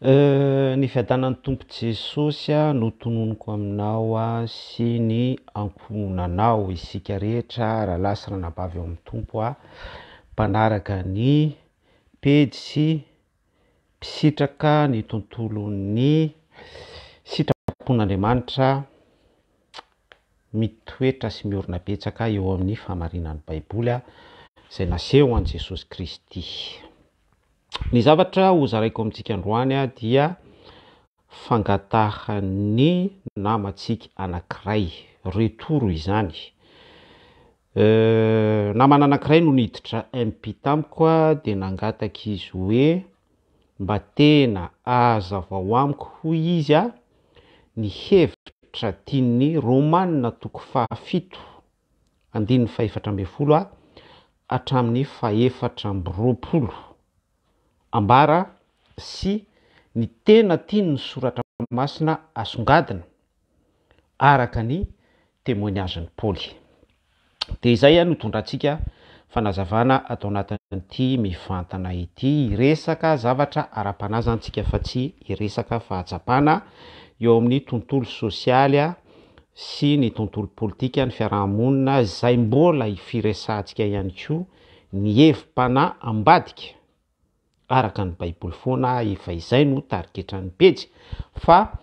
Ny fiadanan'ny tompo Jesosy no tononoko aminao sy ny ankohonanao isika rehetra raha lahy sy ranabavy eo amin'ny tompo mpanaraka ny pejy sy mpisitraka ny tontolon'ny sitrapon'Andriamanitra mitoetra sy miorina betsaka eo amin'ny famarinan'ny Baiboly izay naseho an'i Jesosy Kristy. Ny zavatra hozaraiko amintsika androany dia fangatahan'ny namantsika anankiray, retoro izany. Namana anankiray no niditra MP tamiko dia nangataka izy hoe mba tena ahazava ho amiko hoy izy ny hevitra tian'ny Romanina toko 7 andininy 7 hatramin'ny 720 ambara sy ny tena tiany ny soratra masina asongadina araka ny témoignagen'i Paoly. Dia izay no tondrantsika fanazavana atao anatin'ity mivantana ity, resaka zavatra ara-panazantsika fa tsy iresaka fahatsapana eo amin'ny tontolo sosialy sy ny tontolo politika ny fiarahamonina izay mbola hifiresantsika ihany koa ny hevim-panahy ambadika araka ny Baiboly foana efa izay no tarigetran'ny pejy fa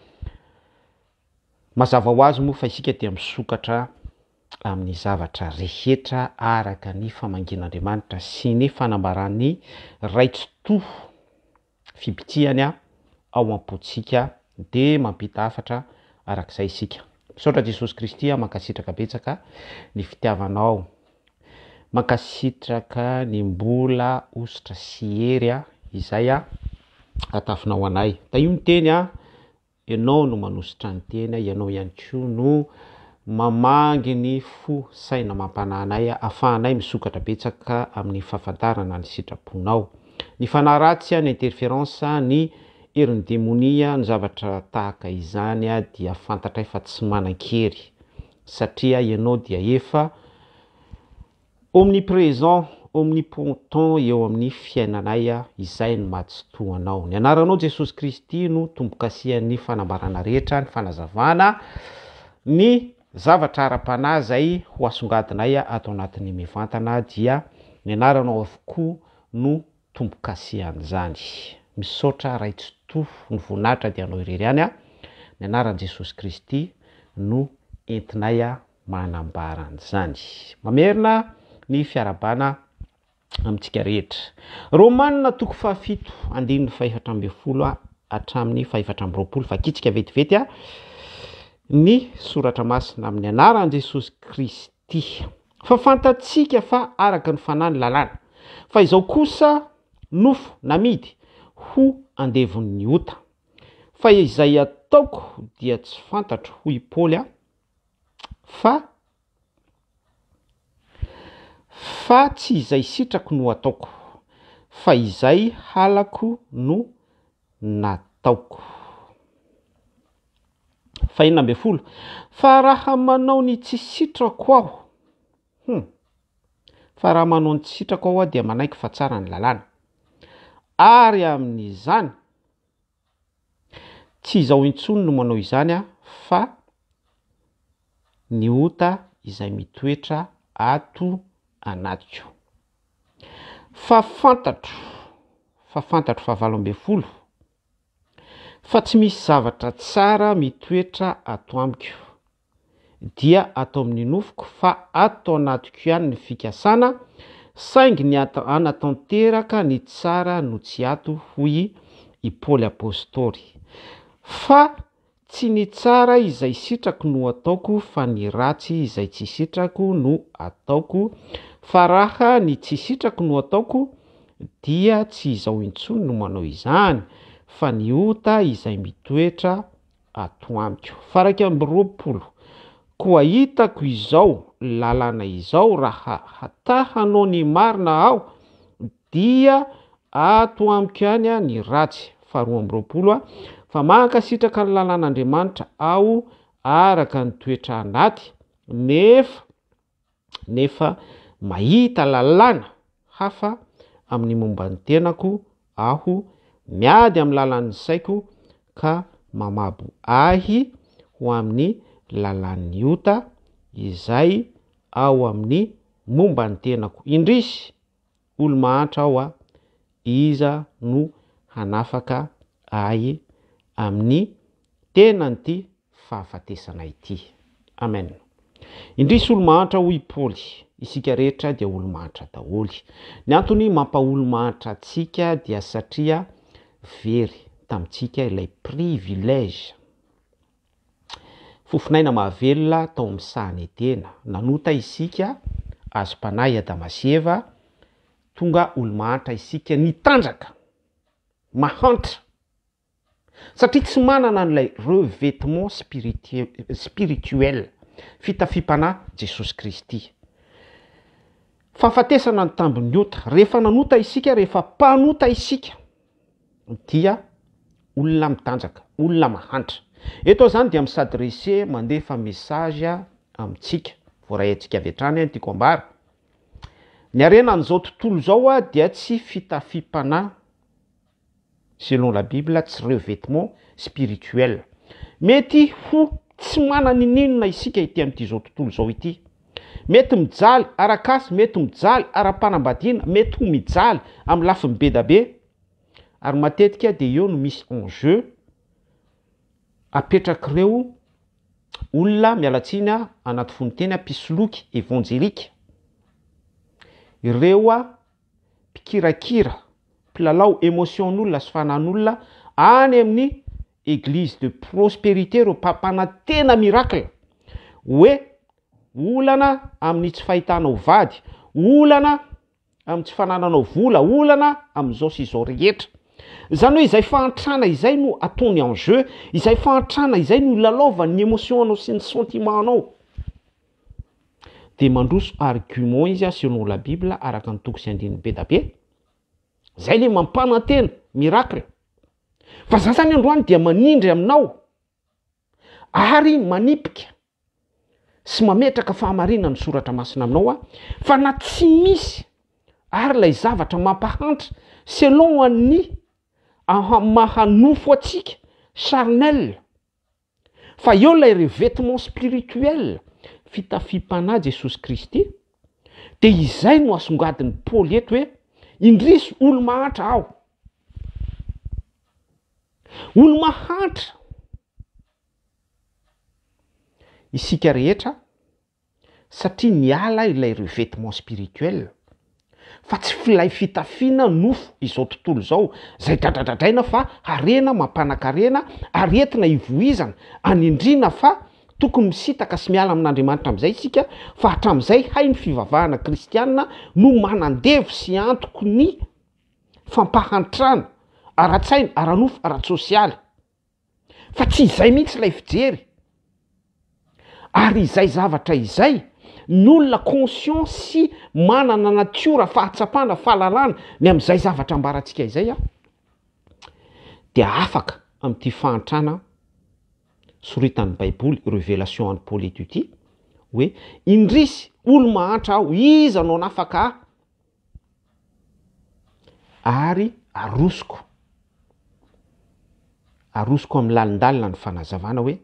mazava ho azy moa fa isika dia misokatra amin'ny zavatra rehetra araka ny famangin'Andriamanitra sy ny fanambaran'ny raitsi-to fibitsihany ao am-potsika dia mampita hafatra arak'izay isika. Misaotra Jesosy Kristy mankasitraka betsaka ny fitiavanao, mankasitraka ny mbola ositra sy hery izay atafinao anay. Da io ny teny ianao no manositra ny teny, ianao ihany koa no mamangy ny fo saina mampanahy anay ahafahanay misokatra betsaka amin'ny fahafantarana ny sitraponao. Ny fanahy ratsy, ny interférence, ny herin'ny démonia, ny zavatra tahaka izany dia fantatra fa tsy manan-kery satria ianao dia efa omniprésent, omnipotent eo amin'ny fiainanay izay no mahatsintohanao. Ny anaranao Jesosy Kristy no tombo-kasihan'ny fanambarana rehetra, ny fanazavana, ny zavatra ara-panahy izay ho asongadinay atao anatin'ny mivantana dia ny anaranao avokoa no tombo-kasihan'izany. Misaotra raitsi-to ny voninahitra dia anao irery ihany ny anaran'i Jesosy Kristy no entinay manambara an'izany. Mamerina ny fiarabana amintsika rehetra. Romanina toko 7 andininy 720 hatramin'ny 720 fakitsika vetivety ny soratra masina amin'ny anaran'i Jesosy Kristy. Fa fantatsika fa araka ny fanahy ny lalàna. Fa izao kosa nofo namidy ho andevon'ny ota. Fa izay ataoko dia tsy fantatro hoy Paoly fa tsy izay sitrako no ataoko, fa izay halako no nataoko. Fa 12 fa raha manao ny tsy sitrako aho, fa raha manao ny tsy sitrako aho dia manaiky fa tsara ny lalàna. Ary amin'izany tsy izao intsony no manao izany fa ny ota izay mitoetra ato anatiko. Fa fantatro fa 12 fa tsy misy zavatra tsara mitoetra ato amiko, dia atao amin'ny nofoko fa ato anatiko ihany ny fikasana, saingy ny anatanteraka ny tsara no tsy ato hoy i Paoly apôstôly. Fa tsy ny tsara izay sitrako no ataoko fa ny ratsy izay tsy sitrako no ataoko. Fa raha ny tsy sitrako no ataoko dia tsy izao intsony no manao izany fa ny ota izay mitoetra ato amiko. Faraky amby 20 koa hitako izao lalàna izao, raha hatahanao ny marina aho dia ato amiko ihany ny ratsy. Fa 20 fa mankasitraka ny lalàn'Andriamanitra aho araka ny toetra anaty, nefa mahita lalàna hafa amin'ny momba ny tenako aho miady amin'ny lalan'ny saiko ka mamabo ahy ho amin'ny lalan'ny ota izay ao amin'ny momba ny tenako. Indrisy olo-mahantra aho a, iza no hanafaka ahy amin'ny tenan'ity fahafatesana ity. Amen. Indrisy olo-mahantra hoy Paoly, isika rehetra dia olo-mahantra daholy. Ny antony mampa olo-mahantra antsika dia satria very tamintsika ilay privilège. Fofinaina mahavelona tao amin'ny sahany tena. Nanota isika azom-panahy Adama sy Eva, tonga olo-mahantra isika nitanjaka, mahantra. Satria tsy manana n'ilay revêtement spirituel, fitafipana Jesosy Kristy. Fahafatesana ny tambon'ny ota, rehefa nanota isika, rehefa mpanota isika, dia olona mitanjaka, olona mahantra. Eto zany dia misadrese mandefa message amintsika, voarahintsika avy hatrany tiako ambara. Ny arenan'izao tontolo zao a dia tsy fitafipana selon la Bible, tsy revêtement spirituel. Mety ho tsy manana ninona isika ity amin'ity zao tontolo zao ity. Mety mijaly arak'asa, mety mijaly ara-panambadiana, mety ho mijaly amin'ny lafiny be da be. Ary matetika dia eo no misy enjeu apetrak'ireo olona mialatsiny anaty fonoteny mpisoloky evanjelika. Ireo mpikirakira, mpilalao émotion'olona sy fanan'olona any amin'ny église de prospérité, reo mpampana tena miracle, hoe olana amin'ny tsy fahitana vady, olana amin'ny tsy fanananao vola, olana amin'izao sy izao rehetra. Zany hoe izay fahantrana izay no ataony en jeu, izay fahantrana izay no lalaovany ny émotion-nao sy ny sentiment-nao. De mandroso argument izy selon la Bible araka ny toko sy andiny be da be. Zay le mampanantena miracle. Fa za zany androany dia manindry aminao ary manipika sy mametraka fahamarinana ny soratra masina aminao fa na tsy misy ary lay zavatra mampahantra selon an'ny mahanofo atsika charnel, fa eo lay revêtement spirituel, fitafipana Jesosy Kristy, de izay no asongadiny Paoly eto hoe indrisy olo mahantra aho. Olo mahantra isika rehetra satria niala ilay revêtement spirituel, fa tsy filay fitafiana nofo izao tontolo zao, zay dradradradraina fa harena mampanakarena, aretina ivoizana, anindrina fa tokony misitaka sy miala amin'Andriamanitra amin'izay isika, fa hatramin'izay hay ny fivavahana kristianina no manandevo sy antoko ny fampahantrana ara-tsaina, ara-nofo, ara-tsosialy. Fa tsy izay mihitsy lay fijery. Ary izay zavatra izay n'olona conscience sy manana natiora, fahatsapana, fahalalana ny amin'izay zavatra ambarantsika izay dia afaka amin'ity fahantrana soritan'ny Baiboly, révélation an'i Paoly eto ity, hoe indrisy olo mahantra aho, iza no nafaka ahy ary arosoko amin'ny lalindalina ny fanazavana hoe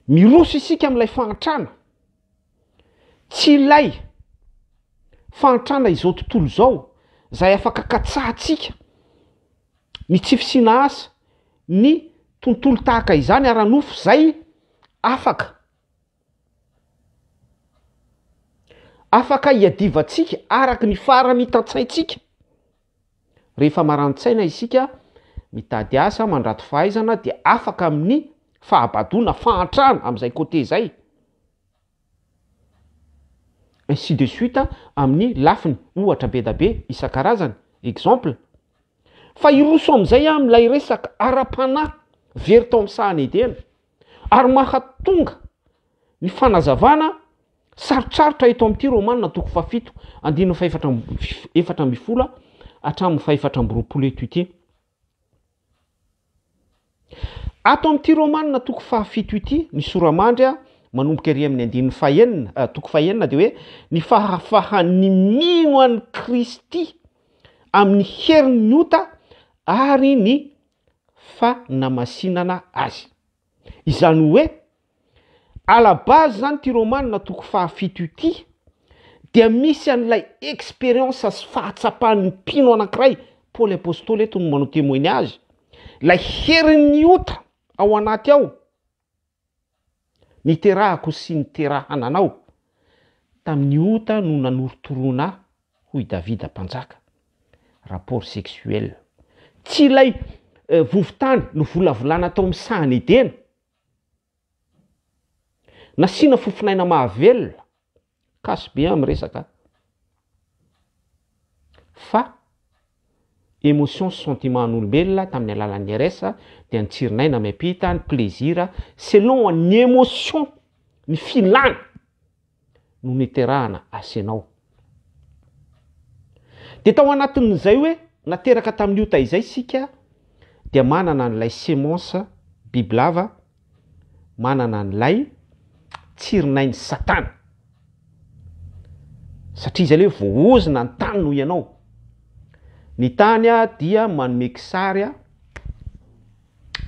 miroso isika amin'ilay fahantrana, tsy ilay fahantrana izao tontolo zao zay afaka katsahantsika ny tsy fisina asa, ny tontolo tahaka izany ara-nofo zay afaka hiadivantsika araky ny fara-mitan-tsaintsika. Rehefa marani-tsaina isika mitady asa, mandrato fahaizana, dia afaka amin'ny fahabadona, fahantrana amin'izay côté zay. Ainsi de suite amin'ny lafiny ohatra be da be isan-karazany. Exemple, fa iroso amin'izay amin'ilay resaka ara-panahy very tao amin'ny sahany edena, ary mahatonga ny fanazavana sarotsarotra eto amin'ity Romanina toko 7 andininy efatra amby folo hatramin'ny fahaefatra amby roapolo eto ity. Ato amin'ity Romanina toko 7 ity, ny soramandry manomboka ery amin'ny andininy fahaenina, toko fahaenina dia hoe ny fahafahany mino an'i Kristy amin'ny herin'ny ota ary ny fanamasinana azy. Izany hoe alabazy zany ty Romanina toko fahafito ity dia misy an'ilay expérience sy fahatsapan'ny mpino anankiray, Paoly apôstôly eto no manao témoignage, lay herin'ny ota ao anaty ao niterahako sy niterahana anao tamin'ny ota no nanorotoroana hoy Davida mpanjaka. Rapport sexuel, tsy lay vovotany no volavolana tao amin'ny sahany Edena, nasiana fofinaina mahavelona, kasy be amin'ny resaka, fa émotion sy sentimentan'olombelona tamin'ny alalan'ny RS dia nitsirinaina miampita ny plaisir selon ny émotion, ny filana no niterahana asenao. De tao anatin'izay hoe nateraka tamin'ny ota izay sika dia manana n'ilay sémence bibilava, manana n'ilay tsirinain'ny Satana. Satria zay le voaozina ny tany noho ianao. Ny tany dia manome kisary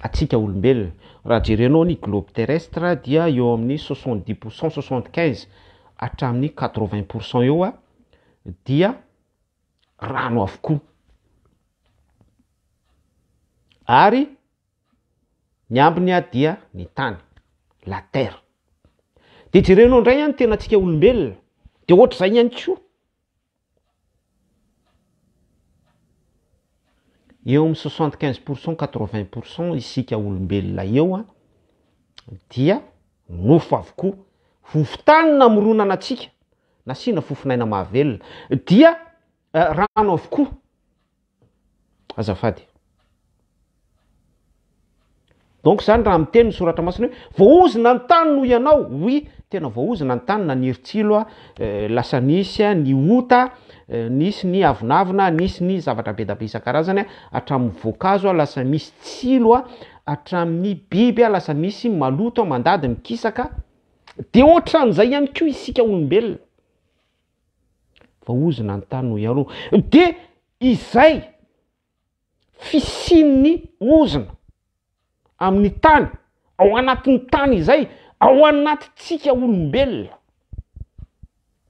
atsika olombelona. Raha jerenao ny globe terrestre dia eo amin'ny 70%, 75 hatramin'ny 80% eo dia rano avokoa. Ary ny ambiny dia ny tany, la terre. De jerenao indray ny tena atsika olombelona, de ohatr' zay ihany koa. Eo amin'ny 75%, 80% isika olombelona eo dia nofo avokoa. Vovotany namoronana atsika, nasiana fofinaina mahavelona, dia rano avokoa. Azafady. Donc zany raha miteny ny soratra masina hoe voaozina ny tany noho ianao. Oui, tena voaozina ny tany, naniry-tsilo lasa nisy ny ota, nisy ny avinavina, nisy ny zavatra be da be isan-karazany hatramin'ny voankazo lasa misy tsilo hatramin'ny biby lasa misy maloto mandady mikisaka. De ohatran'izay ihany koa isika olombelona. Voaozina ny tany noho ianao. De izay fisian'ny ozina amin'ny tany, ao anatin'ny tany izay, ao anatintsika olombelona.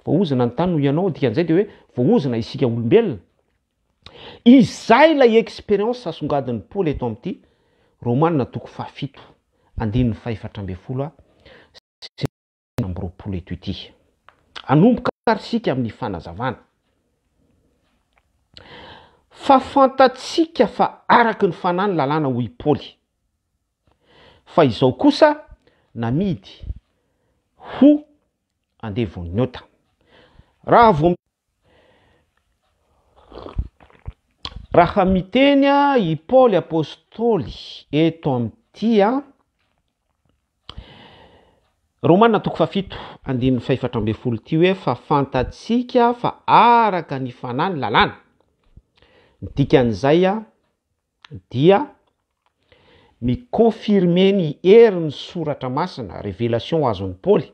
Voaozina ny tany noho ianao, dikan'izay de hoe voaozina isika olombelona. Izay lay expérience asongadin'ny Paoly eto amin'ity Romanina toko fahafito, 4:4 eto ity. Anomboka sika amin'ny fanazavana. Fa fantatsika fa araky ny fanahy ny lalàna hoy Paoly. Fa izao kosa namidy ho andevon'ny ota. Raha miteny i Paoly apôstôly eto amin'ity Romanina toko fahafito, 4:4 ty hoe fa fantatsika fa araka ny fanahy ny lalàna. Dikan'izay dia mikonfirme ny herin'ny soratra masina, révélation azon'ny Paoly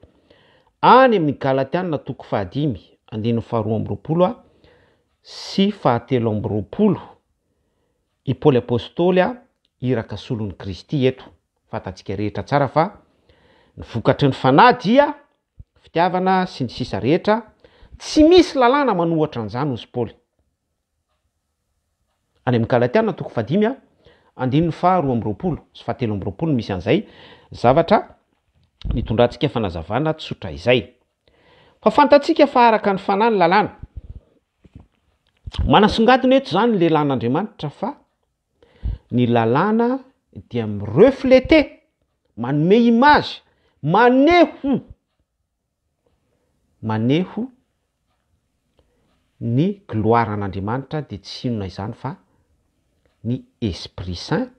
any amin'ny Galatiana toko 5, 2:20 sy 3:20. I Paoly apôstôly iraka solon'ny Kristy eto. Fantatsika rehetra tsara fa ny vokatry ny fanahy dia fitiavana sy ny sisa rehetra, tsy misy lalàna manohatra an'izany ozy Paoly. Any amin'ny Galatiana toko 5, 2:20 sy 3:20 misy an'izay zavatra nitondrantsika fanazavana tsotra izay. Fa fantatsika fa araka ny fanahy ny lalàna. Manasongadina eto zany le lalàn'Andriamanitra fa ny lalàna dia mirefléter, manome image, maneho ny gloire an'Andriamanitra, de tsy inona izany fa ny Esprit Saint,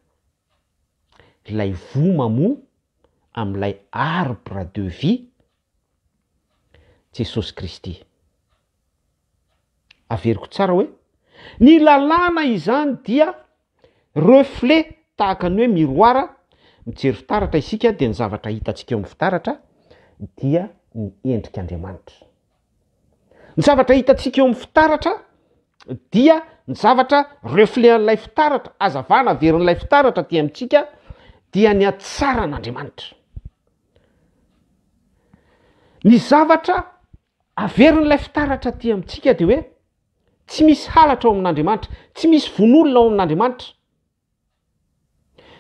lay vomamo amin'ilay arbre de vie, Jesosy Kristy. Averiko tsara hoe ny lalàna izany dia reflet tahaka ny hoe miroir. Mijery fitaratra isika dia ny zavatra hitantsika eo amin'ny fitaratra dia ny endrik'Andriamanitra. Ny zavatra hitantsika eo amin'ny fitaratra dia ny zavatra reflet an'ilay fitaratra azavana averin'ilay fitaratra ty amintsika dia ny atsaran'Andriamanitra. Ny zavatra averin'ilay fitaratra ty amintsika dia hoe tsy misy halatra ao amin'Andriamanitra, tsy misy von'olona ao amin'Andriamanitra,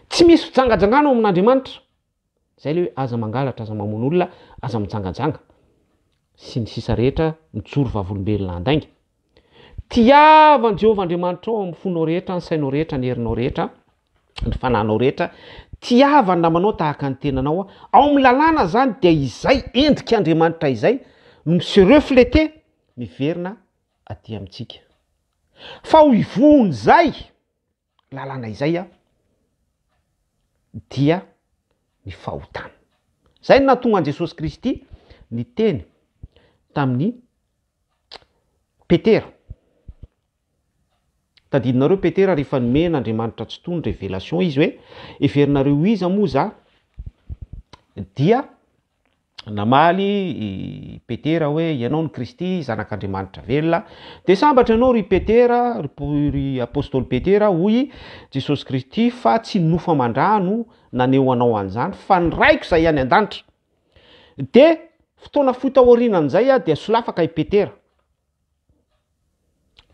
tsy misy fijangajangana ao amin'Andriamanitra. Zay le hoe aza mangalatra, aza mamono olona, aza mijangajanga sy ny sisa rehetra mijoro vavolombelona andainga. Tiavan Jehovah Andriamanitra ao amin'ny fonao rehetra, ny sainao rehetra, ny herinao rehetra, ny fananao rehetra. Tiavany namanao tahaka ny tenanao. Ao amin'ny lalàna zany dia izay endrika Andriamanitra izay no se refléter miverina aty amintsika. Fa ho ivon'izay lalàna izay dia ny fahotana. Zay no nahatonga an Jesosy Kristy ny teny tamin'ny Petera. Tadidinareo Petera rehefa nomen'Andriamanitra tsy tony révélation izy hoe everinareo iza moa za dia namaly Petera hoe ianao ny Kristy zanak'Andriamanitra velona. De sambatra ianao ry Petera, ry apôstôly Petera hoy Jesosy Kristy fa tsy nofa mandrano naneo anao an'izany fa ny raiko zay any an-danitra. De fotoana fotaorianan'izay dia solafaka i Petera.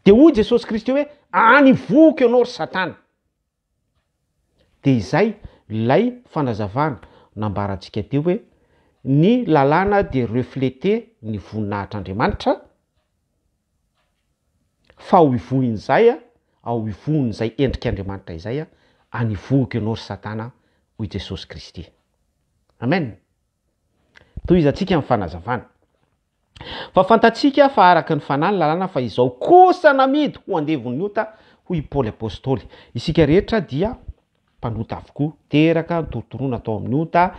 De hoy Jesosy Kristy hoe any voky ianao ry Satana. De izay lay fanazavana nambarantsika teo hoe ny lalàna de refléter ny voninahitr'Andriamanitra fa ho ivohin'izay ao ivon'izay endrik'Andriamanitra izay any voky ianao ry Satana hoy Jesosy Kristy. Amen. Tohizantsika amin'ny fanazavana. Fa fantatsika fa araka ny fanahy ny lalàna fa izao kosa namidy ho andevon'ny ota hoy Paoly apôstôly. Isika rehetra dia mpanota avokoa, teraka torotoroana atao amin'ny ota.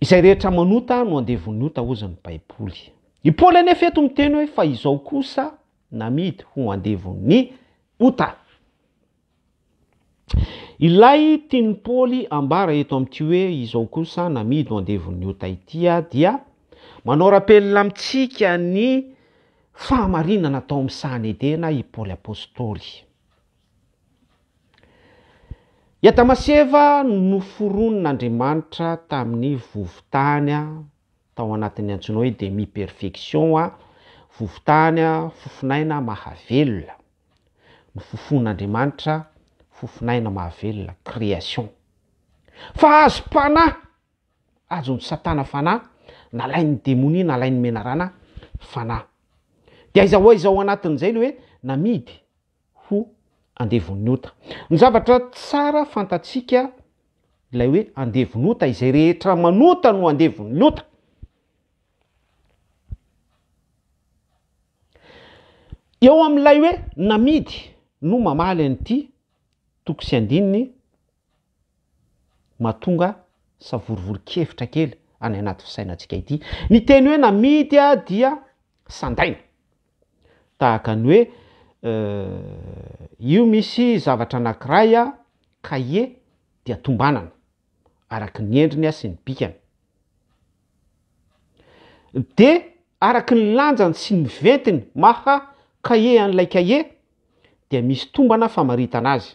Izay rehetra manota no andevon'ny ota ozany Baiboly. I Paoly anefa eto miteny hoe fa izao kosa namidy ho andevon'ny ota. Ilay tiany Paoly ambara eto amin'ity hoe izao kosa namidy ho andevon'ny ota ity dia manao rappel amintsika ny fahamarinana atao amin'ny sahany edena i Paoly apôstôly. I Adamaseva no foronon'Andriamanitra tamin'ny vovotany tao anatin'ny antsoina hoe demi perfection, vovotany fofinaina mahavelona. Ny fofon'Andriamanitra fofinaina mahavelona, création. Fa azo panahy, azon'ny Satana fanahy, nalain'ny démonie, nalain'ny menarana fanahy. Dia izao anatin'izay le hoe namidy ho andevon'ny ota. Ny zavatra tsara fantatsika ilay hoe andevon'ny ota, izay rehetra manota no andevon'ny ota. Eo amin'ilay hoe namidy no mamaly an'ity toko sy andininy mahatonga savorovoron-kevitra kely any anaty fisainantsika ity. Ny teny hoe namidy dia sandaina. Tahaka ny hoe io misy zavatra anankiray kahier dia tombanana araky ny endriny sy ny bikany. De araky ny lanjany sy ny ventiny maha kahier an'ilay kahier dia misy tombana famaritana azy.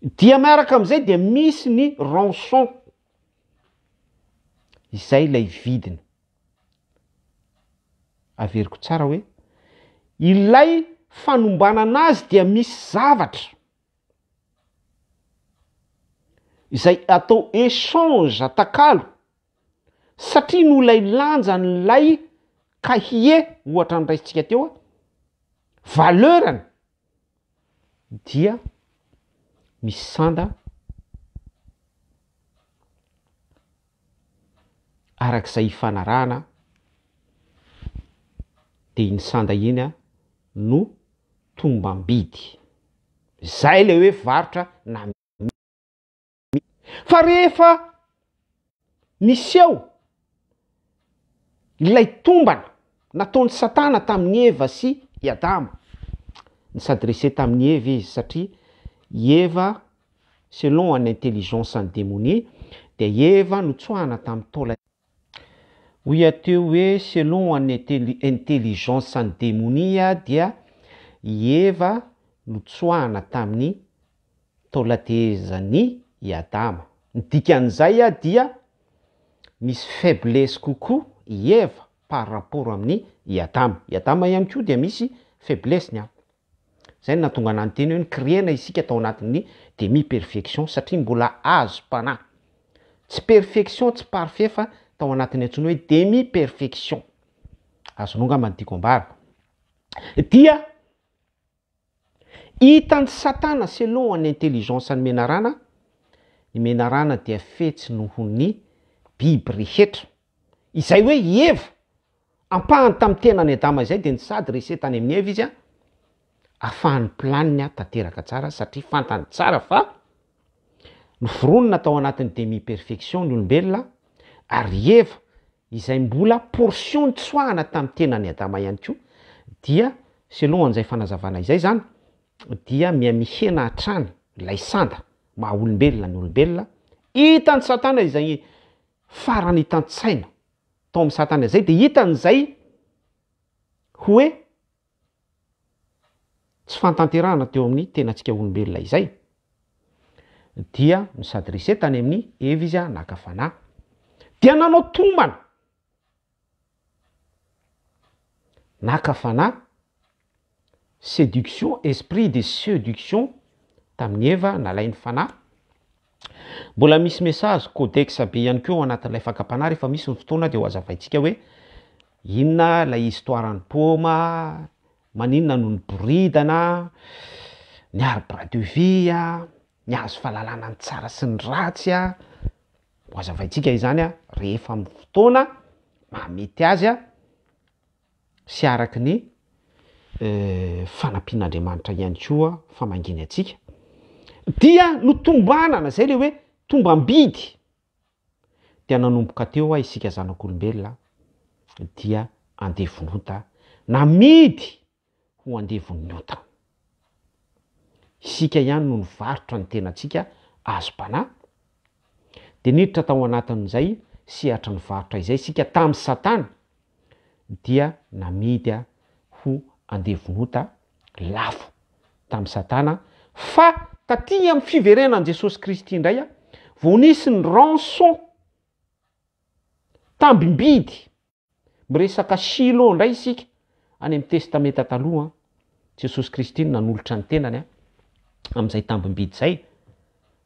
Dia miaraka amin'izay dia misy ny rançon. Izay ilay vidiny. Averiko tsara hoe ilay fanombanana azy dia misy zavatra izay atao échange atakalo satria no ilay lanjan'ilay kahier ohatra ny raisitsika teo valeurany dia misy sanda arak'izay ifanarahana dia iny sanda iny no tombam-bidy. Zay le hoe varotra na fa rehefa niseho ilay tombana nataon'ny Satana tamin'ny Eva sy i Adama. Ny s'adresser tamin'ny Eva izy satria Eva selon an intelligence ny démonie dia Eva no tsoahana tamin'ny taola. hoy ateo hoe selon an intelligence ny démonia dia Eva notsoahana tamin'ny taolatezany i Adama. Ny dikan'izay dia misy faiblesse kokoa i Eva par rapport amin'ny i Adama. I Adama ihany koa dia misy faiblesse ny zay no nahatonga anany teny hoe nikréena isika tao anatin'ny demi perfection satria mbola azo mpanahy. Tsy perfection, tsy parfait fa tao anatin'ny antsoina hoe demi perfection. Azonao ngamba ny tiako ambara. Dia hitan'ny Satana selon an intelligence ny menarana. Ny menarana dia fetsy noho ny biby rehetra. Izay hoe Eva ampahany tamin'ny tenany Adama izay dia nisady resetany amin'ny Eva izy ahafahan'ny planiny tanteraka tsara satria fantany tsara fa noforonina tao anatin'ny demi perfection ny olombelona ary Eva izay mbola portion tsoahana tamin'ny tenany Adama ihany koa dia selon an'izay fanazavana izay zany dia mihena hatrany ilay sanda maha olombelona ny olombelona. Hitan'ny Satana izay farany hitan-tsaina tao amin'ny Satana izay dia hitan'izay hoe tsy fantanterahana teo amin'ny tenantsika olombelona izay dia sady resetany amin'ny Eva izy naka fanahy dia nanao tombana naka fanahy séduction, esprit de séduction tamin'ny Eva nalain'ny fanahy. Mbola misy message codex be ihany koa anatin'ilay fakapanahy rehefa misy ny fotoana dia ho azavaintsika hoe inona ilay histoiran'ny paoma, maninona no ny boridana, ny arbre de vie, ny hazo fahalalana ny tsara sy ny ratsy ho azavaintsika izany rehefa amin'ny fotoana mamety azy sy araky ny fanampian'Andriamanitra ihany koa famanginy atsika. Dia notombanana zay le hoe tombam-bidy dia nanomboka teo isika zanak'olombelona dia andevonota namidy ho andevonota. Isika ihany no nivarotra ny tenantsika azo mpanahy dia niditra tao anatin'izay sehatra ny varotra izay isika tamin'ny Satana dia namidy ho andevonota lafo tamin'ny Satana fa taty amin'ny fiverenan'i Jesosy Kristy indray vao nisy ny rançon tambim-bidy miresaka silo indray isika any amin'ny testamenta taloha Jesosy Kristy nanolotra ny tenany amin'izay tambim-bidy zay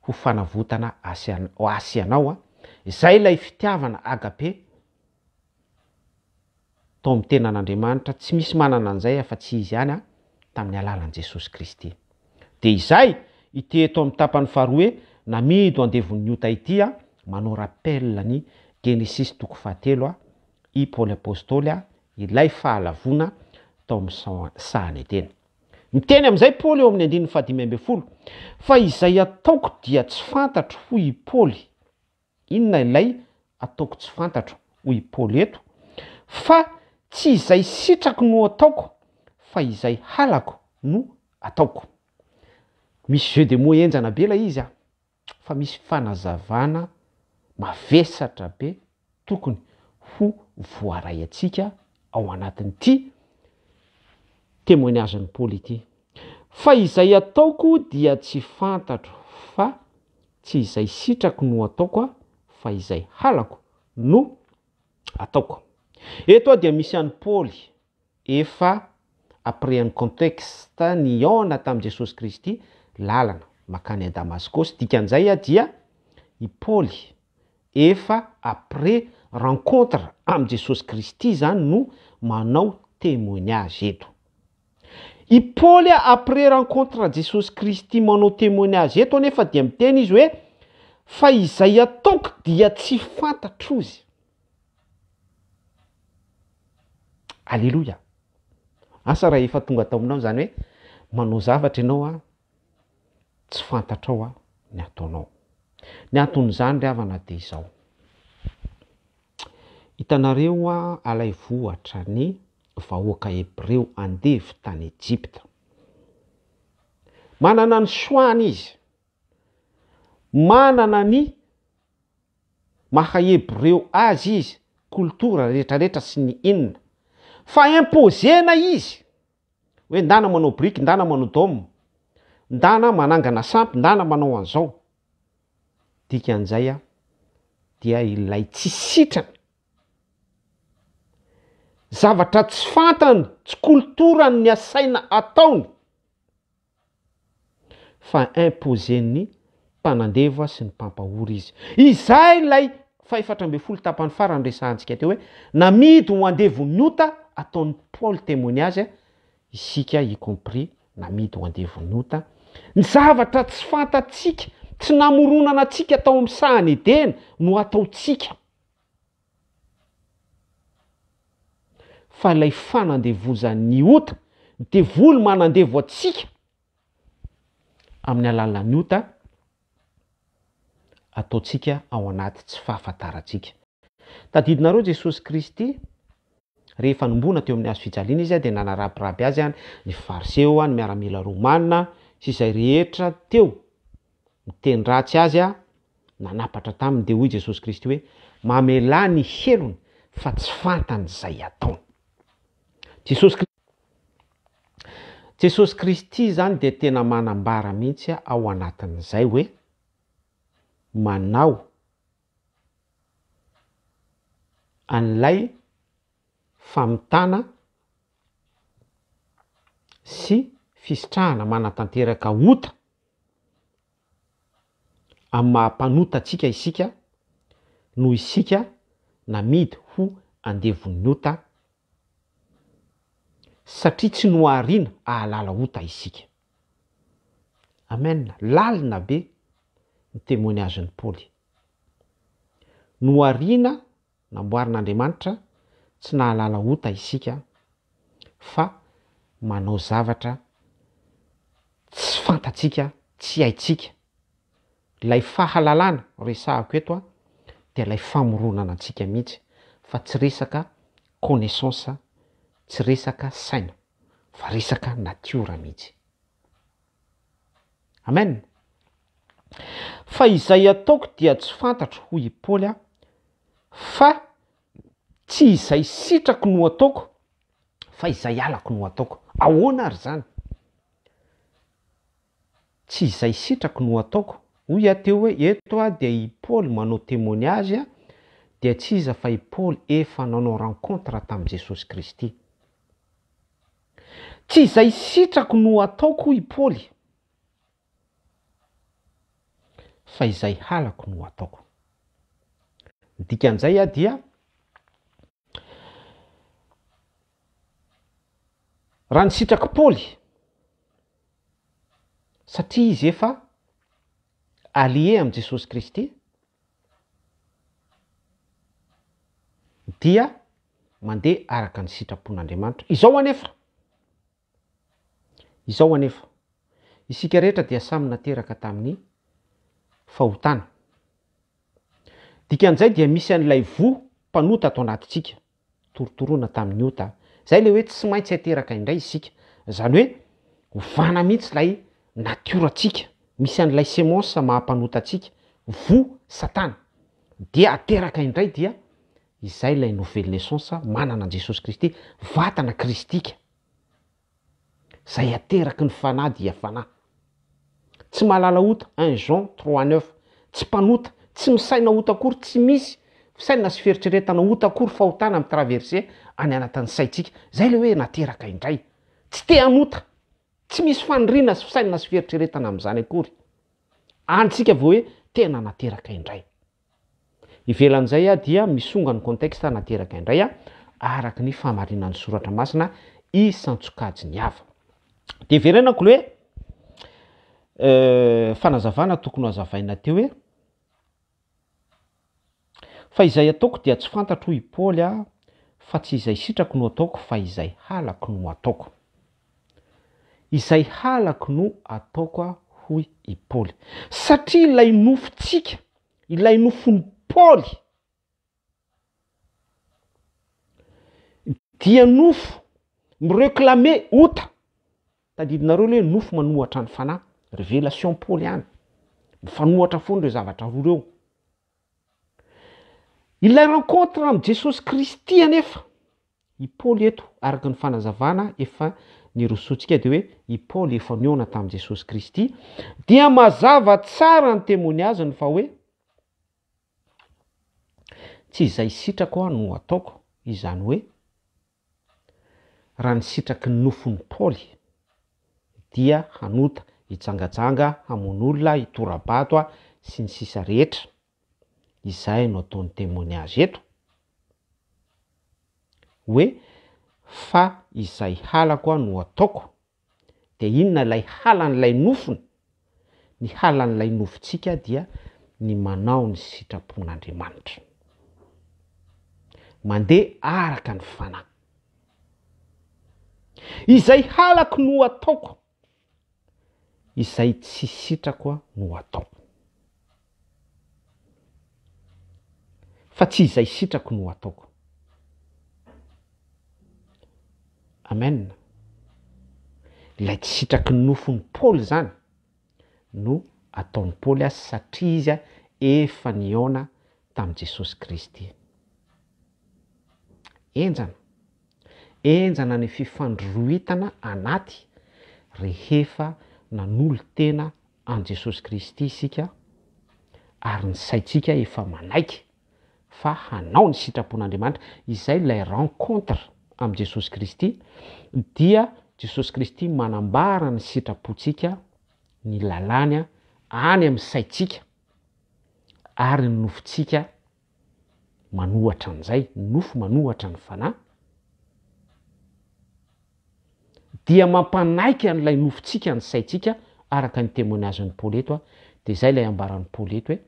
ho fanavotana asy anao izay ilay fitiavana agape tao amin'ny tenan'Andriamanitra tsy misy manana an'izay fa tsy izy ihany tamin'ny alalan'i Jesosy Kristy. Dia izay ity eto amin'ny tapany faharoa hoe namidy ho andevon'ny ota ity manao rappel ny Genesis 3 i Paoly apôstôly ilay fahalavona tao amin'ny sahany eteny. Miteny amin'izay Paoly eo amin'ny 15 fa izay ataoko dia tsy fantatro hoy Paoly. Inona ilay ataoko tsy fantatro hoy Paoly eto? Fa tsy izay sitrako no ataoko fa izay halako no ataoko. Misy jeu de mots enjana be la izy fa misy fanazavana mavesatra be tokony ho voaray atsika ao anatin'ity témoignage-ny Paoly ity. Fa izay ataoko dia tsy fantatro fa tsy izay sitrako no ataoko fa izay halako no ataoko. Eto dia misy an'i Paoly efa après un contexte niona tamin'i Jesosy Kristy lalana makany a Damascos. Dikan'izay dia i Paoly efa après rencontre amin'i Jesosy Kristy zany no manao témoignage eto. I Paoly après rencontre a Jesosy Kristy manao témoignage eto nefa dia miteny izy hoe fa izay ataoko dia tsy fantatro izy. Alléluia. Asa raha efa tonga tao aminao zany hoe manao zavatra ianao tsy fantatrao ny ataonao. Ny anton'izany ry havana dia izao. Hitanareo alay vohatra ny vahoaka Hebreo andevy tany Egypta. Manana ny soany izy. Manana ny maha Hebreo azy izy kultura rehetrarehetra sy ny inona fa imposena izy hoe ndana manao briky, ndana manao dôme, ndana manangana sampy, ndana manao an'izao. Dikan'izay dia ilay tsy sitrana zavatra tsy fantany, tsy kulturany ny asaina ataony fa imposen'ny mpanandeva sy ny mpampahory izy. Izay lay fa 4 tapany farany resahantsika teo hoe namidy ho andevon'ny ota ataon'ny Paul témoignage isika y compris namidy ho andevon'ny ota. Ny zavatra tsy fantatsika, tsy namoronana atsika atao amin'ny sahany edena no ataotsika. Fa ilay fanandevozan'ny ota, devoly manandevo atsika amin'ny alalan'ny ota ataotsika ao anaty tsy fahafantarantsika. Tadidinareo Jesosy Kristy rehefa nombona teo amin'ny hazo fijaliana izy dia nanarabiraby azy ny fariseo, ny miaramila romanina sy izay rehetra teo miteny ratsy azy nanapatra taminy dia hoy Jesosy Kristy hoe mamela ny helony fa tsy fantany izay ataony. Jesosy Kristy zany dia tena manambara mihitsy ao anatin'izay hoe manao an'ilay famitana sy fisitrahana manatanteraka ota amin'ny mahampanota atsika isika no isika namidy ho andevon'ny ota satria tsy noharina ahalala ota isika. Amen. Lalina be ny témoignagen'ny Paoly. Noharina namboarin'Andriamanitra tsy nahalala ota isika fa manao zavatra tsy fantatsika, tsy haitsika. Lay fahalalana resahako eto dia lay famoronana antsika mihitsy fa tsy resaka connaissance, tsy resaka saina fa resaka natiora mihitsy. Amen. Fa izay ataoko dia tsy fantatro hoy Paoly fa tsy izay sitrako no ataoko fa izay alako no ataoko. Ahoana ary zany? Tsy izay sitrako no ataoko. Hoy teo hoe eto dia i Paoly manao témoignage dia tsy iza fa i Paoly efa nanao rencontre tamin'i Jesosy Kristy. Tsy izay sitrako no ataoko i Paoly fa izay halako no ataoko. Dikan'izay dia raha ny sitrako Paoly satria izy efa allié amin'i Jesosy Kristy dia mandeha araka ny sitrapon'Andriamanitra. Izao anefa isika rehetra dia samy nateraka tamin'ny fahotana. Dikan'izay dia misy an'ilay mpanota ato anatintsika torotoroana tamin'ny ota. Zay le hoe tsy maintsy ateraka indray isika. Zany hoe hovana mihitsy lay natiorantsika. Misy an'ilay semence mahampanota atsika, satana. Dia ateraka indray dia izay lay nouvelle naissance manana Jesosy Kristy, vatana kristika. Zay ateraky ny fanahy dia fanahy. Tsy mahalala ota, 1 Jean 3:9. Tsy mpanota, tsy misaina ota akory, tsy misy fisaina sy fieritreretana ota akory fahotana amin'ny traverse any anatin'ny saitsika. Zay le hoe nateraka indray. Tsy te hanota, tsy misy fanirina sy fisaina sy fieritreretana amin'izany akory. Antsika vao hoe tena nateraka indray. Ivelan'izay dia misonga ny contexte nateraka indray araky ny famarinan'ny soratra masina isan-tsokajiny hafa. Dia verenako hoe fanazavana tokony hazavaina teo hoe fa izay ataoko dia tsy fantatro i Paoly fa tsy izay sitrako no ataoko fa izay halako no ataoko. Izay halako no ataoko hoy i Paoly. Satria ilay nofontsika, ilay nofon'ny Paoly dia nofo mireklame ota. Tadidinareo hoe nofo manohatra ny fanahy, révélation paoliana. Mifanohatra foana ireo zavatra roa ireo. ilay rencontre amin'ny Jesosy Kristy anefa i Paoly eto araka ny fanazavana efa nirosoantsika dia hoe i Paoly efa niona tamin'i Jesosy Kristy dia mazava tsara ny témoignageny fa hoe tsy izay sitrako no ataoko, izany hoe raha ny sitraky ny nofon'ny Paoly dia hanota hijangajanga hamono olona hitorabato sy ny sisa rehetra. Izay no ataony témoignage eto hoe fa izay halako no ataoko dia inona ilay halan'ilay nofony? Ny halan'ilay nofontsika dia ny manao ny sitrapon'Andriamanitra, mandeha araka ny fanahy. Izay halako no ataoko, izay tsy sitrako no ataoko, fa tsy izay sitrako no ataoko. Amen. Ilay tsy sitraky ny nofon'ny Paoly zany no ataon'ny Paoly satria izy efa niona tamin'i Jesosy Kristy. Enjana ny fifandroitana anaty rehefa nanolo tena an Jesosy Kristy isika ary ny saitsika efa manaiky fa hanao ny sitrapon'Andriamanitra. Izay ilay rencontre amin'ny Jesosy Kristy dia Jesosy Kristy manambara ny sitrapontsika, ny lalàny any amin'ny saitsika ary ny nofontsika manohatra an'izay, nofo manohatra ny fanahy dia mampanaiky an'ilay nofontsika ny saitsika araka ny témoignagen'ny Paoly eto dia izay ilay ambaran'ny Paoly eto hoe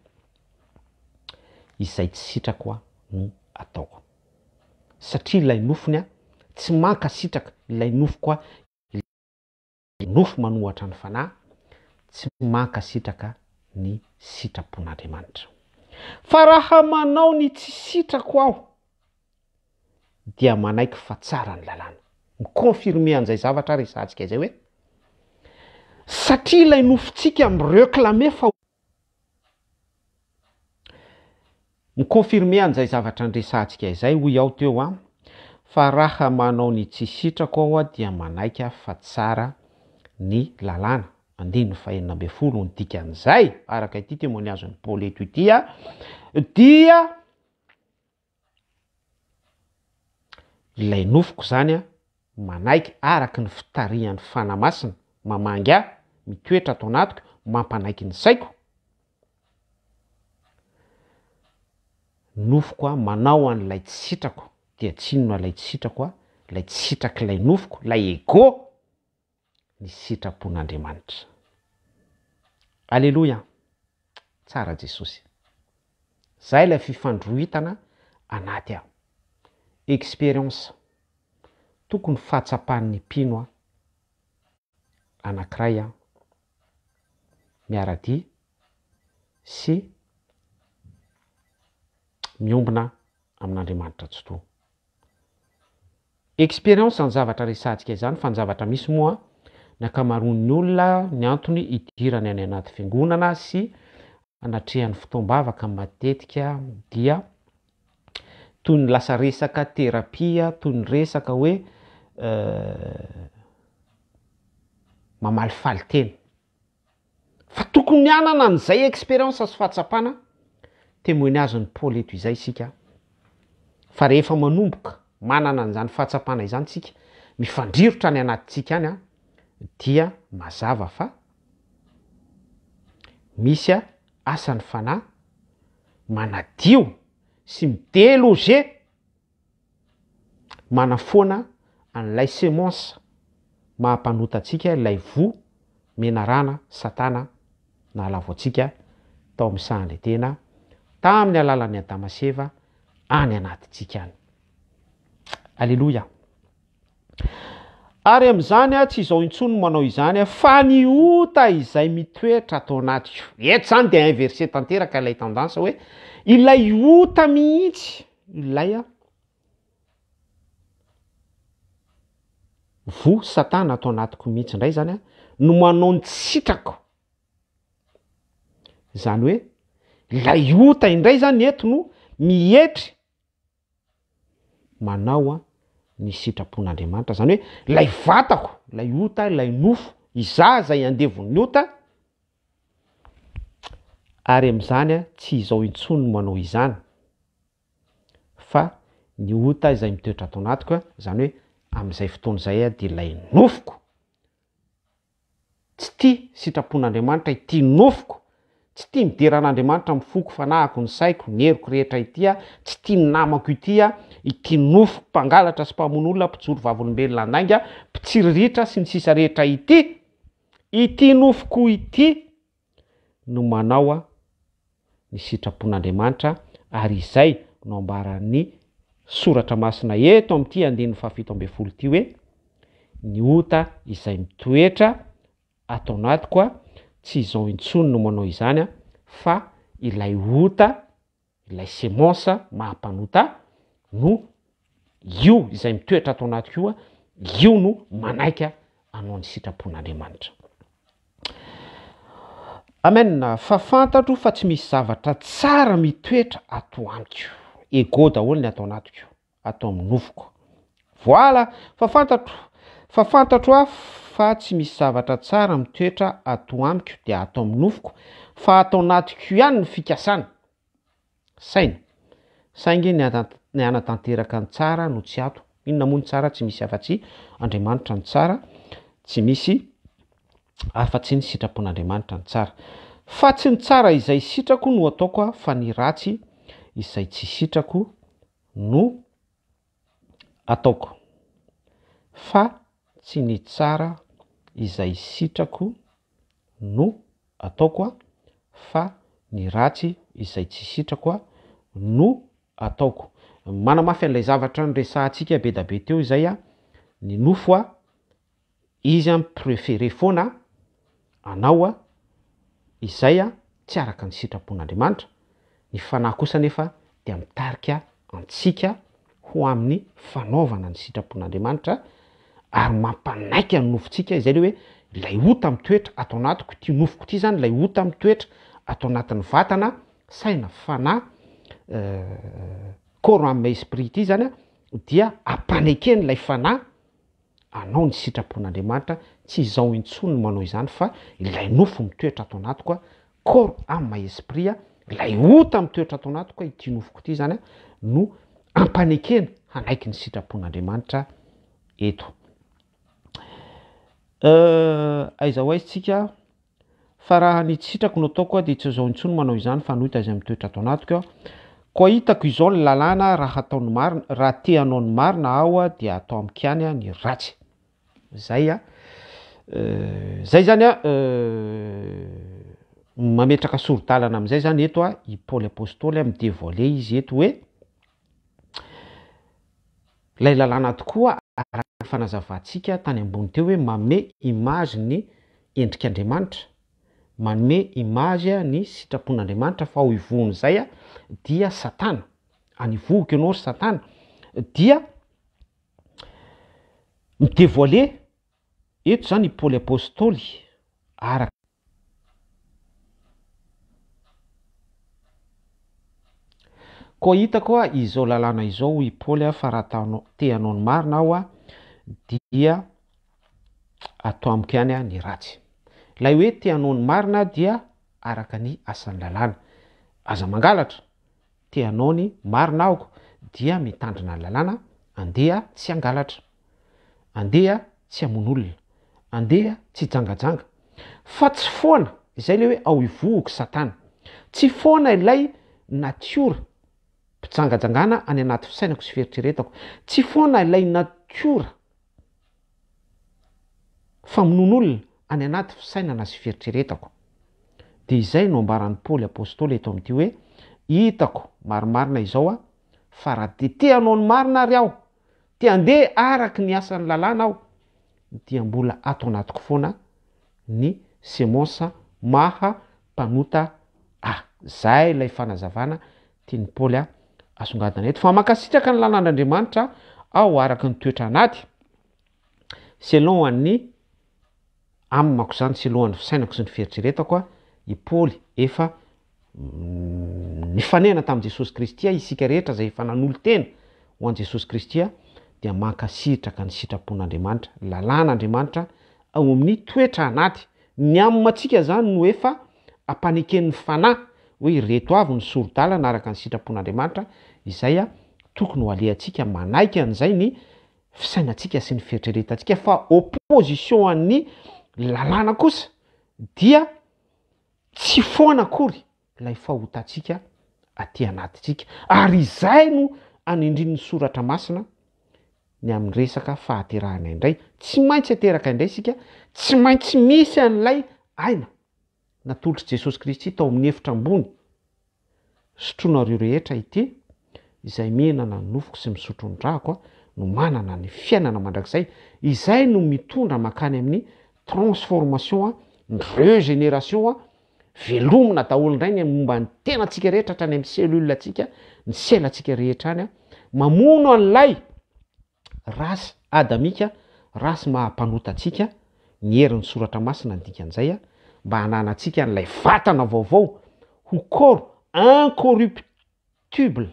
izay tsy sitrako no ataoko. Satria ilay nofony tsy manka sitraka, ilay nofo koa nofo manohatra ny fanahy tsy manka sitraka ny sitrapon'Andriamanitra. Fa raha manao ny tsy sitrako aho dia manaiky fa tsara ny lalàna. Mikonfirme an'izay zavatra resantsika izay hoe satria ilay nofontsika mireklame fa mikonfirme an'izay zavatra resantsika izay hoy aho teo fa raha manao ny tsy sitrako aho dia manaiky fa tsara ny lalàna. 2:40 ny dikan'izay araka ity témoignagen'ny Paoly eto ity dia ilay nofoko zany manaiky araka ny fitarihan'ny fanahy masina mamangy mitoetra ato anatiko, mampanaiky ny saiko. Nofoko manao an'ilay tsy sitrako dia tsy inona ilay tsy sitrako ilay tsy sitrak'ilay nofoko, ilay ego ny sitrapon'Andriamanitra. Alleluia. Tsara Jesosy. Zay ilay fifandroitana anaty expérience tokony fahatsapan'ny mpino anankiray miaradia sy miombina amin'Andriamanitra tsotoa. Expérience ny zavatra resantsika izany fa ny zavatra misy moa ny ankamaroan'ny olona ny antony idirany any anaty fiangonana sy anatrehan'ny fotoam-bavaka matetika dia toy ny lasa resaka terapia, toy ny resaka hoe mamaly tena. Fa tokony anana an'izay expérience sy fahatsapana témoignagen'ny Paoly eto izay isika. Fa rehefa manomboka manana an'izany fahatsapana izany tsika, mifandrirotra any anatintsika any dia mazava fa misy asan'ny fanahy manadio sy mideloger manafoana an'ilay sémence mahampanotantsika ilay vo menarana satana na lavoantsika tao amin'ny sahan'ny tena tamin'ny alalan'ny Adamaseva any anatintsika any. Alleluia. Ary amin'izany tsy izao intsony manao izany fa ny ota izay mitoetra atao anatiko. Eto zany dia inverse tanteraka ilay tendance hoe ilay ota mihitsy ilay vo satana atao anatiko mihitsy indray zany no manao ny sitrako. Zany hoe ilay ota indray zany eto no mihetry manao ny sitrapon'Andriamanitra, zany hoe lay vatako, lay ota, lay nofo iza zay andevon'ny ota, ary am'izany tsy izao intsony no manao izany fa ny ota izay mitoetra ato anatiko, zany hoe am'izay fotoana izay de lay nofoko tsy tia sitrapon'Andriamanitra ity nofoko, tsy tia mideran'Andriamanitra mifoko fanahiko ny saiko, ny heriko rehetra ity, tsy tia ny namako ity nofoko mpangalatra sy mpamono mpijoro vavolombelona andainga, mpitsiriritra sy ny sisa rehetra ity nofoko ity no manao ny sitrapon'Andriamanitra, ary izay no ambaran'ny soratra masina eto amin'ity andin'ny 7 ty hoe ny ota izay mitoetra ato anatiko tsy izao intsony no manao izany fa ilay ota, ilay semence mahampanota no io izay mitoetra ato anatiko io no manaika anao ny sitrapon'Andriamanitra. Amen. Fa fantatro fa tsy misy zavatra tsara mitoetra ato amiko, ego daholo ny ato anatiko, ato amin'ny nofoko. Voilà, fa fantatro fa tsy misy zavatra tsara mitoetra ato amiko dia ato amin'ny nofoko, fa ato anatiko ihany ny fikasana. Saingy ny anatanteraka ny tsara no tsy ato. Inona moa ny tsara? Tsy misy afa-tsy Andriamanitra ny tsara, tsy misy afa-tsy ny sitrapon'Andriamanitra ny tsara. Fa tsy ny tsara izay sitrako no ataoko fa ny ratsy izay tsy sitrako no ataoko. Fa tsy ny tsara izay sitrako no ataoko fa ny ratsy izay tsy sitrako no ataoko. Manamafy an'ilay zavatra nyresahantsika be da be teo izay ny nofo izy préféré foana anao izay tsy araka ny sitrapon'Andriamanitra, ny fanahy kosa nefa dia mitarika antsika ho amin'ny fanaovana ny sitrapon'Andriamanitra ary mampanaika ny nofontsika izay le hoe lay ota mitoetra ato anatiko, ty nofoko ty zany lay ota mitoetra ato anatin'ny vatana, saina, fanahy, corps, âme, esprit ty zany dia ampanekeny lay fanahy anao ny sitrapon'Andriamanitra, tsy izao intsony no manao izany fa ilay nofo mitoetra ato anatiko, corps, âme, esprit, lay ota mitoetra ato anatiko ity nofoko ty zany no ampanekeny hanaiky ny sitrapon'Andriamanitra eto. Aiza ho aizitsika fa raha ny sitrako no ataoko dia tsy izao intsony manao izany fa ny ota izay mitoetra ato anatiko. Koa hitako izao ny lalàna raha ataony marina, raha te hanao ny marina aho dia atao amiko ihany ny ratsy. Zay zany mametraka soro-dalana amin'izay zany eto i Paoly apôstôly midévoiler izy eto hoe lay lalàna tokoa araka fanazavantsika tany ambony teo hoe manome image ny endrik'Andriamanitra, manome image ny sitrapon'Andriamanitra fa ho ivon'izay dia satana, anivohiko ianao ry satana, dia midévoiler eto zany i Paoly apôstôly araka koa hitako izao lalàna izao i Paoly fa raha te hanao ny marina aho dia atao amiko ihany ny ratsy. Lay hoe te hanao ny marina dia araka ny asan'ny lalàna. Aza mangalatra, te hanao ny marina ahoko dia mitandrina ny lalàna, andeha tsy angalatra, andeha tsy hamono olona, andeha tsy jangajanga. Fa tsy foana izay le hoe ao ivohoko satana, tsy foana ilay natiora mpijangajangana any anaty fisainako sy fieritreretako, tsy foana ilay natiora famonon'olona any anaty fisainana sy fieritreretako. Dia izay no ambaran'ny Paoly apôstôly eto amin'ity hoe hitako marimarina izao fa raha te hanao ny marina ary aho, te handeha araka ny asan'ny lalàna aho, dia mbola ato anatiko foana ny semence mahampanota zay ilay fanazavana tiany Paoly asongadana eto. Fa mankasitraka ny lalàn'Andriamanitra aho araka ny toetra anaty selon ny amako zany, selon ny fisainako sy ny fieritreretako i Paoly efa nifanena tamin'i Jesosy Kristy isika rehetra zay efa nanolo tena ho an' Jesosy Kristy dia mankasitraka ny sitrapon'Andriamanitra, lalàn'Andriamanitra ao amin'ny toetra anaty. Ny amin'antsika zany no efa ampaneken'ny fanahy hoe ireto avy ny soro-dalana araka ny sitrapon'Andriamanitra izay tokony ho alehantsika manaiky an'izay ny fisainantsika sy ny fieritreretantsika. Fa opposition an'ny lalàna kosa dia tsy foana akory ilay fahotantsika aty anatintsika, ary izay no anindrin'ny soratra masina ny amin'ny resaka fahaterahana indray. Tsy maintsy ateraka indray sika, tsy maintsy misy an'ilay aina natolotry Jesosy Kristy tao amin'ny efitra ambony. Sotroinareo rehetra ity izay mihinana ny nofoko sy misotro ny drako no manana ny fiainana mandrakizay, izay no mitondra makany amin'ny transformation, ny régénération, velomina daholo indray ny momba ny tenantsika rehetra hatrany amin'ny selulatsika, ny selatsika rehetra any, mamono an'ilay rasy adamika, rasy mahampanotatsika. Ny herin'ny soratra masina ny dikan'izay mba hananantsika an'ilay vatana vaovao ho corps incorruptible,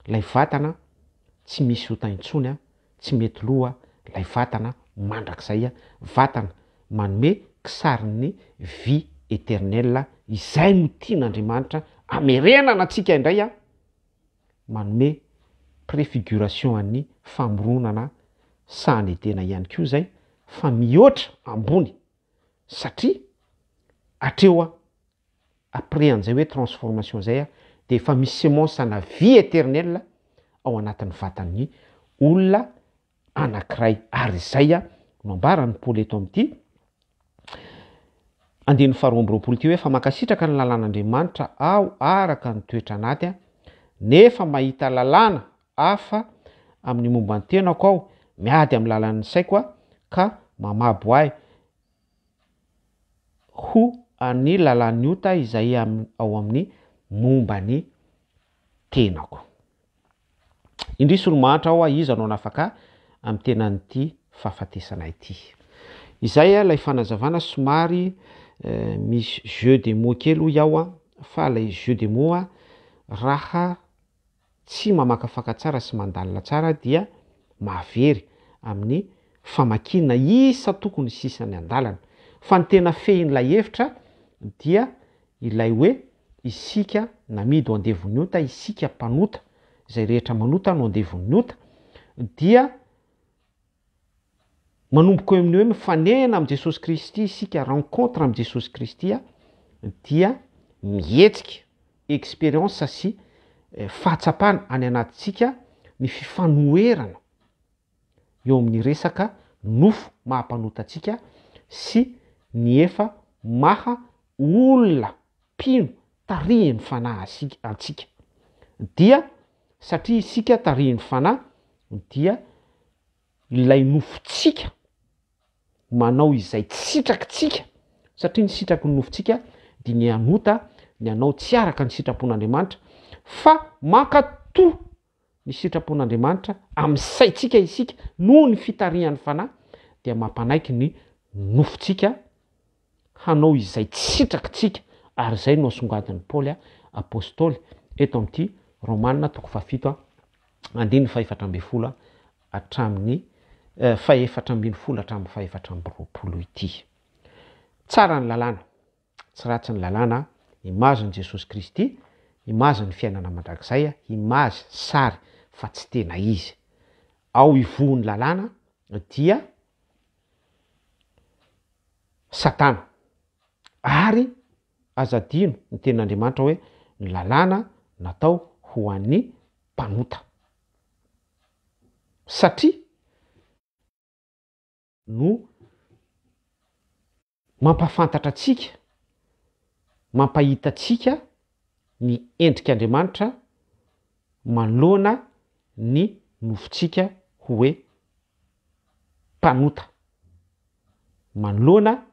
lay vatana tsy misy hotaintsony, tsy mety loha, lay vatana mandrakizay, vatana manome kisarin'ny vie éternelle izay no tian'Andriamanitra amerenana antsika indray manome préfiguration an'ny famoronana sahanedena ihany koa zay, fa mihoatra ambony satria atreo après an'izay hoe transformation zay de efa misy semence ana vie éternelle ao anatin'ny vatan'ny olona anankiray. Ary zay no ambarany Paoly eto amin'ity andin'ny 2 ty hoe fa mankasitraka ny lalàn'Andriamanitra aho araka ny toetra anaty nefa mahita lalàna hafa amin'ny momba ny tenako aho, miady amin'ny lalàn'ny saiko ka mamabo ahy ho any lalàn'ny ota izay ao amin'ny momba ny tenako. Indrisy olo mahantra aho iza anao nafaka amin'ny tenan'ity fahafatesana ity. Izay lay fanazavana somary misy jeu de mots kely iaho fa lay jeu de mots raha tsy mamakafaka tsara sy mandalina tsara dia mahavery amin'ny famakina isa tokony sisany andalana. Fa ny tena fehin'ilay hevitra dia ilay hoe isika namidy ho andevon'ny ota, isika mpanota, izay rehetra manota no andevon'ny ota, dia manomboka eo amin'ny hoe mifanena amin'ny Jesosy Kristy isika, rencontre amin'ny Jesosy Kristy dia mihetsika expérience sy fahatsapana any anatintsika ny fifanoherana eo amin'ny resaka nofo mahampanotatsika sy ny efa maha olona mpino tarihin'ny fanahy antsika. Dia satria isika tarihin'ny fanahy dia ilay nofotsika manao izay tsitrakitsika, satria ny sitraky ny nofotsika dia ny anota ny anao tsy araka ny sitrapon'Andriamanitra fa mankatoa ny sitrapon'Andriamanitra amin'ny saitsika isika noho ny fitarihan'ny fanahy, dia mampanaiky ny nofotsika hanao izay tsitrakitsika. Ary zay no asongadin'ny Paoly apôstôly eto amin'ity Romanina 7 andininy 7 hatramin'ny 7 hatramin'ny 7 ity. Tsara ny lalàna, tsy ratsy ny lalàna, image ny Jesosy Kristy, image ny fiainana mandrakizay, image sary fa tsy tena izy. Ao ivohony lalàna dia Satana, ary azadino ny ten'Andriamanitra hoe ny lalàna natao ho an'ny mpanota, satria no mampafantatra atsika, mampahitatsika ny endrik'Andriamanitra manoloana ny nofotsika ho hoe mpanota, manoloana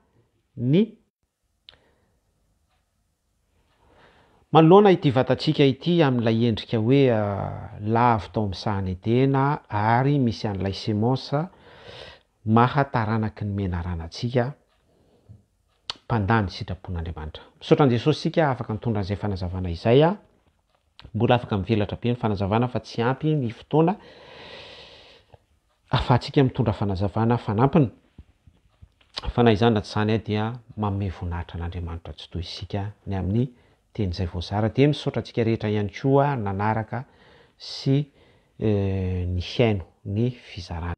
ity vatantsika ity amin'ilay endrika hoe lavo tao amin'ny sahanedena ary misy an'ilay semence mahataranaky ny menaranantsika mpandany sitrapon'Andriamanitra. Misaotra an' Jesosy sika afaka mitondra an'izay fanazavana izay Mbola afaka mivelatra be ny fanazavana fa tsy ampy ny fotoana ahafahantsika mitondra fanazavana fanampiny. Fa na izany na tsy izany dia manome voninahitra an'Andriamanitra tsy toy isika ny amin'ny teny izay voazara. Dia misaotra antsika rehetra ihany koa nanaraka sy ny haino ny fizarana.